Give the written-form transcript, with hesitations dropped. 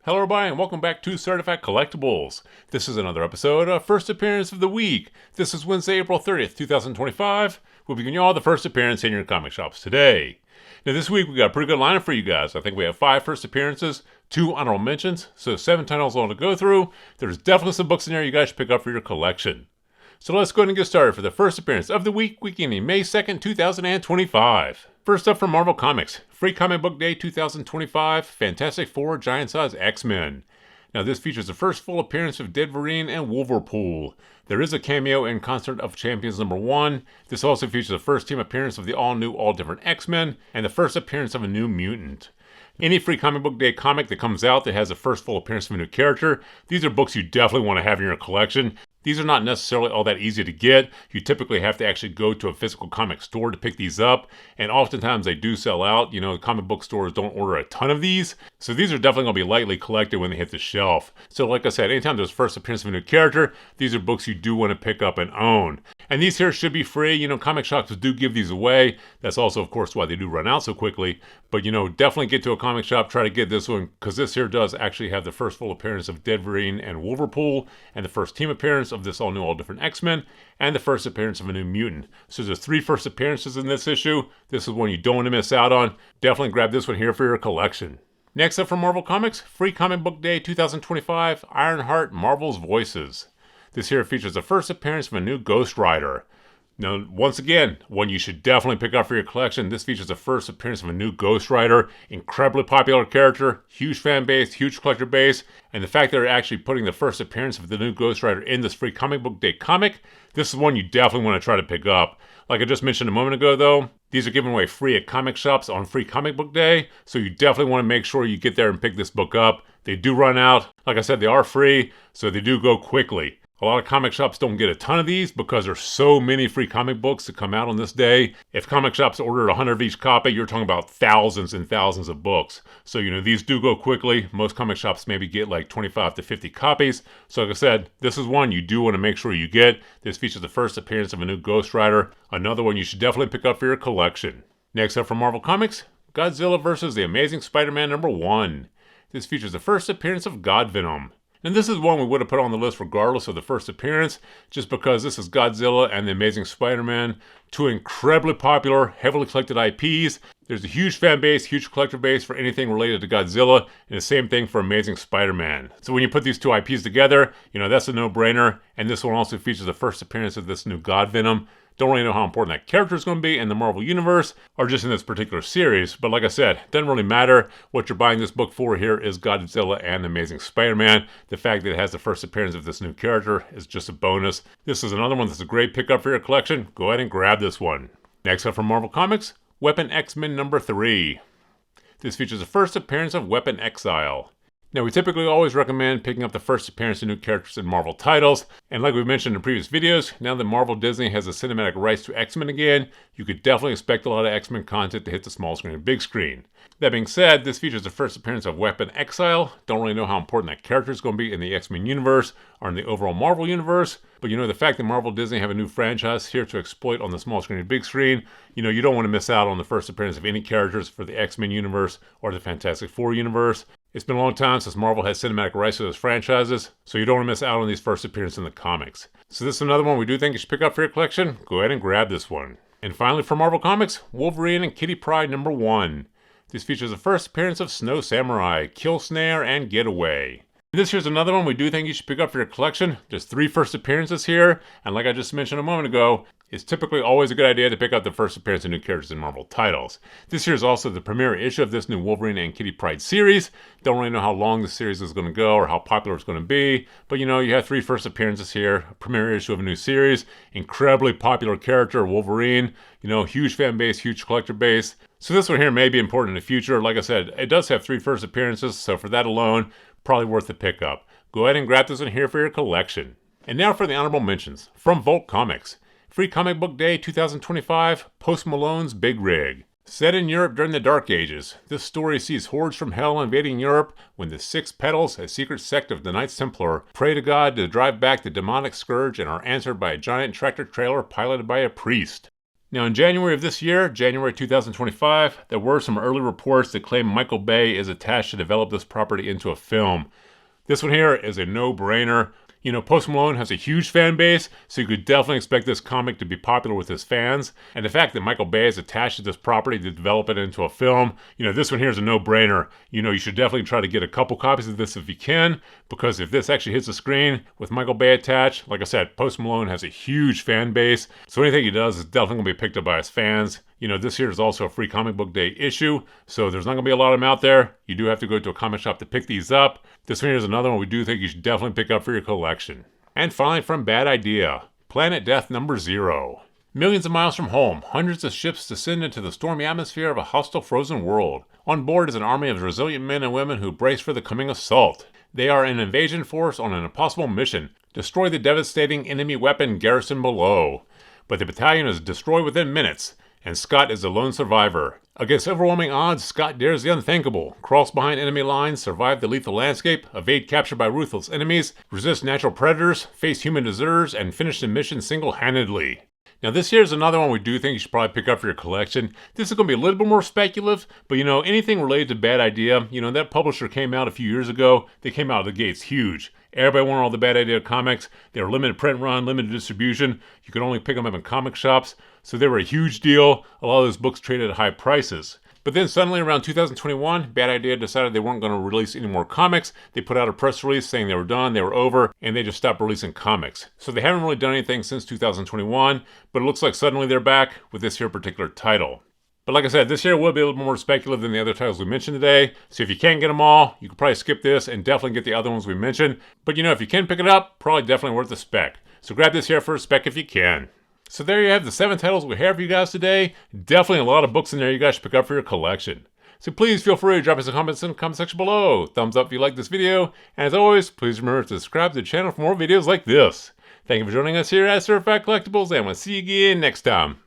Hello everybody and welcome back to Certified Collectibles. This is another episode of First Appearance of the Week. This is Wednesday, April 30th, 2025. We'll be giving you all the first appearance in your comic shops today. Now this week we got a pretty good lineup for you guys. I think we have 5 first appearances, 2 honorable mentions, so 7 titles all to go through. There's definitely some books in there you guys should pick up for your collection. So let's go ahead and get started for the first appearance of the week, ending May 2nd, 2025. First up from Marvel Comics, Free Comic Book Day 2025, Fantastic Four Giant Size X-Men. Now this features the first full appearance of Wolverine and Wolverine. There is a cameo in Concert of Champions #1. This also features the first team appearance of the all-new, all-different X-Men, and the first appearance of a new mutant. Any Free Comic Book Day comic that comes out that has the first full appearance of a new character, these are books you definitely want to have in your collection. These are not necessarily all that easy to get. You typically have to actually go to a physical comic store to pick these up, and oftentimes they do sell out. You know, comic book stores don't order a ton of these, so these are definitely going to be lightly collected when they hit the shelf. So like I said, anytime there's first appearance of a new character, these are books you do want to pick up and own. And these here should be free. You know, comic shops do give these away. That's also, of course, why they do run out so quickly. But, you know, definitely get to a comic shop, try to get this one, because this here does actually have the first full appearance of Wolverine and Wolverine, and the first team appearance of this all-new, all-different X-Men, and the first appearance of a new mutant. So there's 3 first appearances in this issue. This is one you don't want to miss out on. Definitely grab this one here for your collection. Next up from Marvel Comics, Free Comic Book Day 2025, Ironheart Marvel's Voices. This here features the first appearance of a new Ghost Rider. Now, once again, one you should definitely pick up for your collection. This features the first appearance of a new Ghost Rider. Incredibly popular character, huge fan base, huge collector base, and the fact that they're actually putting the first appearance of the new Ghost Rider in this Free Comic Book Day comic, this is one you definitely want to try to pick up. Like I just mentioned a moment ago though, these are given away free at comic shops on Free Comic Book Day, so you definitely want to make sure you get there and pick this book up. They do run out. Like I said, they are free, so they do go quickly. A lot of comic shops don't get a ton of these because there's so many free comic books that come out on this day. If comic shops ordered 100 of each copy, you're talking about thousands and thousands of books. So, you know, these do go quickly. Most comic shops maybe get like 25 to 50 copies. So like I said, this is one you do want to make sure you get. This features the first appearance of a new Ghost Rider. Another one you should definitely pick up for your collection. Next up from Marvel Comics, Godzilla vs. The Amazing Spider-Man #1. This features the first appearance of God Venom. And this is one we would have put on the list regardless of the first appearance, just because this is Godzilla and the Amazing Spider-Man, 2 incredibly popular, heavily collected IPs. There's a huge fan base, huge collector base for anything related to Godzilla, and the same thing for Amazing Spider-Man. So when you put these 2 IPs together, you know, that's a no-brainer. And this one also features the first appearance of this new God Venom. Don't really know how important that character is going to be in the Marvel Universe or just in this particular series, but like I said, doesn't really matter. What you're buying this book for here is Godzilla and Amazing Spider-Man. The fact that it has the first appearance of this new character is just a bonus. This is another one that's a great pickup for your collection. Go ahead and grab this one. Next up from Marvel Comics, Weapon X-Men #3. This features the first appearance of Weapon Exile. Now, we typically always recommend picking up the first appearance of new characters in Marvel titles, and like we mentioned in previous videos, now that Marvel Disney has the cinematic rights to X-Men again, you could definitely expect a lot of X-Men content to hit the small screen and big screen. That being said, this features the first appearance of Weapon Exile. Don't really know how important that character is going to be in the X-Men universe or in the overall Marvel universe, but you know, the fact that Marvel Disney have a new franchise here to exploit on the small screen and big screen, you know, you don't want to miss out on the first appearance of any characters for the X-Men universe or the Fantastic Four universe. It's been a long time since Marvel had cinematic rights to those franchises, so you don't want to miss out on these first appearances in the comics. So this is another one we do think you should pick up for your collection. Go ahead and grab this one. And finally for Marvel Comics, Wolverine and Kitty Pryde #1. This features the first appearance of Snow Samurai, Kill Snare, and Getaway. This here's another one we do think you should pick up for your collection. There's 3 first appearances here, and like I just mentioned a moment ago, it's typically always a good idea to pick up the first appearance of new characters in Marvel titles. This here is also the premiere issue of this new Wolverine and Kitty Pryde series. Don't really know how long the series is going to go or how popular it's going to be, but you know, you have 3 first appearances here, a premiere issue of a new series, incredibly popular character, Wolverine, you know, huge fan base, huge collector base. So this one here may be important in the future. Like I said, it does have 3 first appearances, so for that alone, probably worth the pickup. Go ahead and grab this one here for your collection. And now for the honorable mentions. From Volt Comics, Free Comic Book Day 2025, Post Malone's Big Rig. Set in Europe during the Dark Ages, this story sees hordes from hell invading Europe when the Six Petals, a secret sect of the Knights Templar, pray to God to drive back the demonic scourge and are answered by a giant tractor trailer piloted by a priest. Now, in January of this year, January 2025, there were some early reports that claim Michael Bay is attached to develop this property into a film. This one here is a no-brainer. You know, Post Malone has a huge fan base, so you could definitely expect this comic to be popular with his fans. And the fact that Michael Bay is attached to this property to develop it into a film, you know, this one here is a no-brainer. You know, you should definitely try to get a couple copies of this if you can, because if this actually hits the screen with Michael Bay attached, like I said, Post Malone has a huge fan base, so anything he does is definitely going to be picked up by his fans. You know, this here is also a free comic book day issue, so there's not going to be a lot of them out there. You do have to go to a comic shop to pick these up. This one here is another one we do think you should definitely pick up for your collection. And finally, from Bad Idea, Planet Death number 0. Millions of miles from home, hundreds of ships descend into the stormy atmosphere of a hostile frozen world. On board is an army of resilient men and women who brace for the coming assault. They are an invasion force on an impossible mission: destroy the devastating enemy weapon garrison below. But the battalion is destroyed within minutes, and Scott is the lone survivor. Against overwhelming odds, Scott dares the unthinkable, crawls behind enemy lines, survive the lethal landscape, evade capture by ruthless enemies, resist natural predators, face human deserters, and finish the mission single-handedly. Now this here is another one we do think you should probably pick up for your collection. This is going to be a little bit more speculative, but you know, anything related to Bad Idea, you know, that publisher came out a few years ago. They came out of the gates huge. Everybody wanted all the Bad Idea comics. They were limited print run, limited distribution. You could only pick them up in comic shops. So they were a huge deal. A lot of those books traded at high prices. But then suddenly around 2021, Bad Idea decided they weren't going to release any more comics. They put out a press release saying they were done, they were over, and they just stopped releasing comics. So they haven't really done anything since 2021, but it looks like suddenly they're back with this here particular title. But like I said, this here will be a little more speculative than the other titles we mentioned today. So if you can't get them all, you can probably skip this and definitely get the other ones we mentioned. But you know, if you can pick it up, probably definitely worth the spec. So grab this here for a spec if you can. So there you have the 7 titles we have for you guys today. Definitely a lot of books in there you guys should pick up for your collection. So please feel free to drop us a comment in the comment section below. Thumbs up if you like this video. And as always, please remember to subscribe to the channel for more videos like this. Thank you for joining us here at Certified Collectibles, and we'll see you again next time.